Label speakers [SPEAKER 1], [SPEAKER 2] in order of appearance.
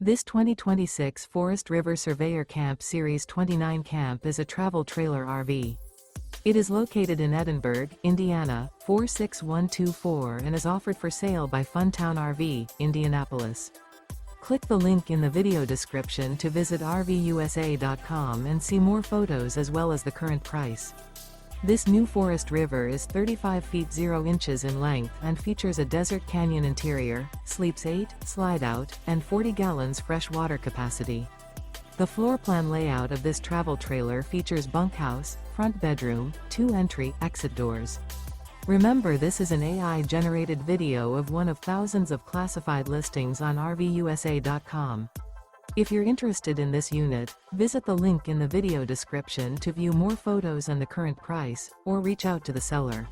[SPEAKER 1] This 2026 Forest River Surveyor Camp Series 29 camp is a travel trailer RV. It is located in Edinburgh, Indiana, 46124 and is offered for sale by Funtown RV, Indianapolis. Click the link in the video description to visit RVUSA.com and see more photos as well as the current price. This new Forest River is 35 feet 0 inches in length and features a desert canyon interior, sleeps 8, slide-out, and 40 gallons fresh water capacity. The floor plan layout of this travel trailer features bunkhouse, front bedroom, 2 entry/exit doors. Remember, this is an AI-generated video of one of thousands of classified listings on RVUSA.com. If you're interested in this unit, visit the link in the video description to view more photos and the current price, or reach out to the seller.